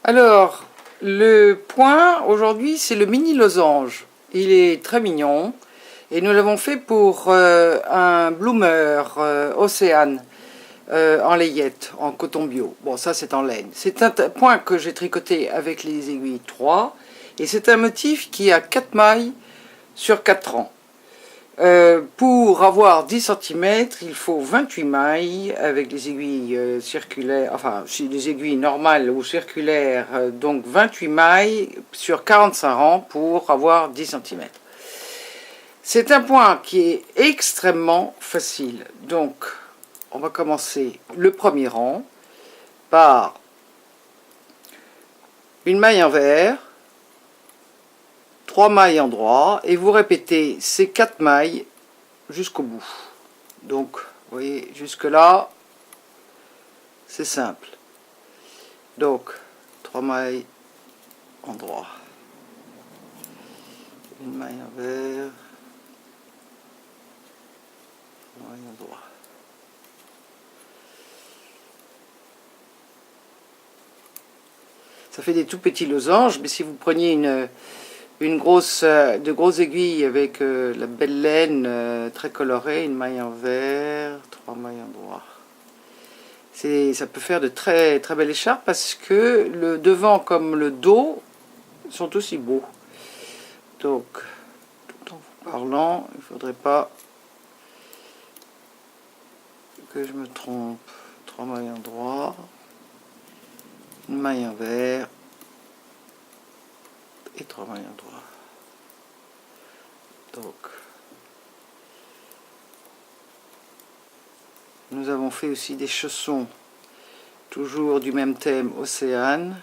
Alors, le point aujourd'hui, c'est le mini losange. Il est très mignon et nous l'avons fait pour un bloomer Océane en layette, en coton bio. Bon, ça c'est en laine. C'est un point que j'ai tricoté avec les aiguilles 3 et c'est un motif qui a 4 mailles sur 4 rangs. Pour avoir 10 cm, il faut 28 mailles avec des aiguilles circulaires, enfin des aiguilles normales ou circulaires, donc 28 mailles sur 45 rangs pour avoir 10 cm. C'est un point qui est extrêmement facile. Donc, on va commencer le premier rang par une maille en vert, 3 mailles en droit, et vous répétez ces 4 mailles jusqu'au bout. Donc, vous voyez, jusque là, c'est simple. Donc, 3 mailles en droit, une maille en vert, 3 mailles en droit. Ça fait des tout petits losanges, mais si vous preniez de grosses aiguilles avec la belle laine très colorée, une maille en vert, 3 mailles en droit. Ça peut faire de très très belles écharpes parce que le devant comme le dos sont aussi beaux. Donc, tout en vous parlant, il ne faudrait pas que je me trompe. 3 mailles en droit, une maille en vert et 3 mailles en droit. Donc, nous avons fait aussi des chaussons, toujours du même thème, Océane.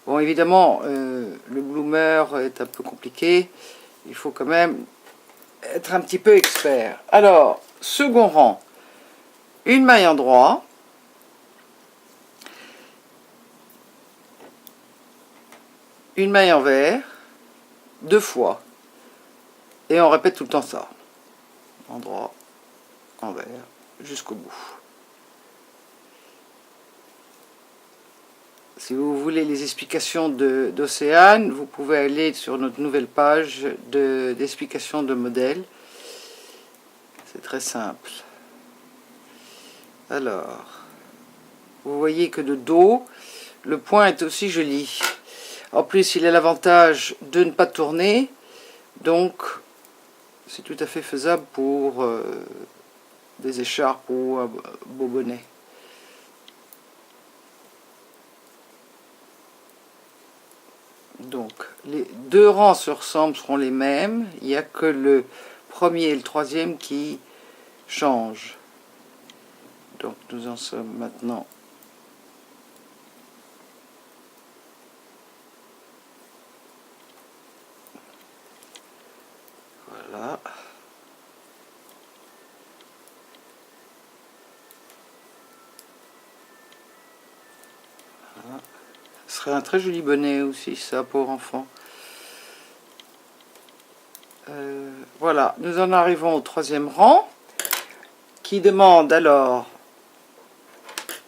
Bon, évidemment, le bloomer est un peu compliqué. Il faut quand même être un petit peu expert. Alors, second rang, une maille en droit, une maille en vert, 2 fois. Et on répète tout le temps ça. En droit, en vert, jusqu'au bout. Si vous voulez les explications d'Océane, vous pouvez aller sur notre nouvelle page d'explication de modèles. C'est très simple. Alors, vous voyez que de dos, le point est aussi joli. En plus, il a l'avantage de ne pas tourner, donc c'est tout à fait faisable pour des écharpes ou un beau bonnet. Donc, les 2 rangs se ressemblent, seront les mêmes. Il n'y a que le premier et le troisième qui changent. Donc, nous en sommes maintenant. Voilà. Voilà. Ce serait un très joli bonnet aussi, ça, pour enfants. Voilà, nous en arrivons au 3e rang, qui demande alors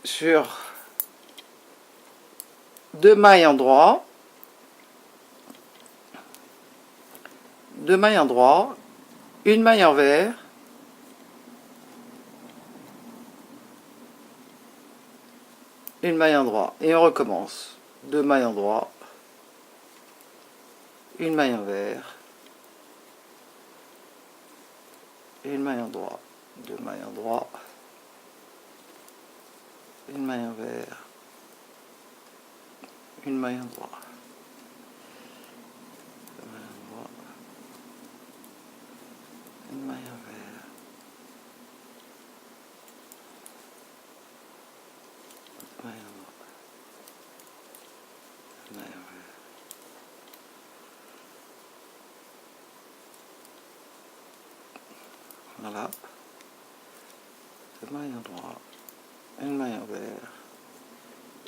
sur 2 mailles en droit, 2 mailles en droit, une maille en vert, une maille en droit, et on recommence. 2 mailles en droit, une maille en vert, une maille en droit, 2 mailles en droit, une maille en vert, une maille en droit, 2 mailles en droit, une maille en vert, une maille en droit, une maille en vert. Voilà, 2 mailles en droit, une maille en vert,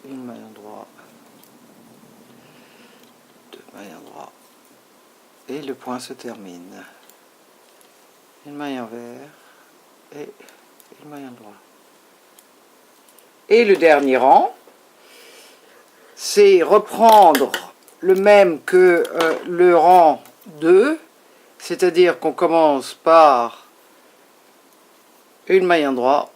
une maille en droit, 2 mailles en droit, et le point se termine. Une maille en vert et une maille en droit. Et le dernier rang, c'est reprendre le même que le rang 2, c'est-à-dire qu'on commence par une maille endroit,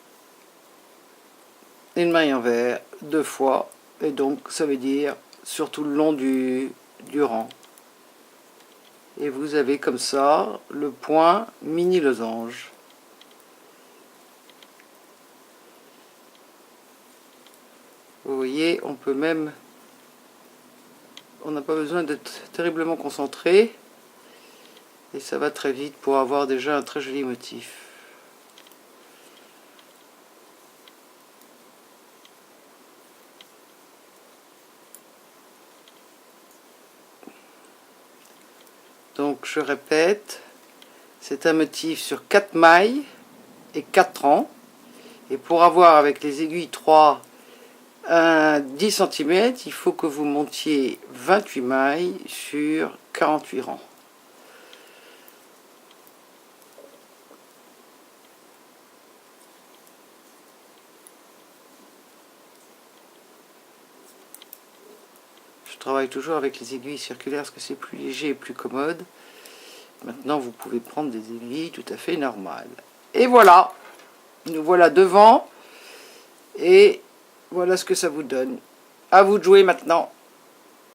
une maille envers, 2 fois, et donc ça veut dire sur tout le long du rang. Et vous avez comme ça le point mini losange. Vous voyez, on peut même, on n'a pas besoin d'être terriblement concentré, et ça va très vite pour avoir déjà un très joli motif. Donc je répète, c'est un motif sur 4 mailles et 4 rangs. Et pour avoir avec les aiguilles 3 un 10 cm, il faut que vous montiez 28 mailles sur 48 rangs. Je travaille toujours avec les aiguilles circulaires parce que c'est plus léger et plus commode. Maintenant, vous pouvez prendre des aiguilles tout à fait normales. Et voilà, nous voilà devant. Et voilà ce que ça vous donne. À vous de jouer maintenant.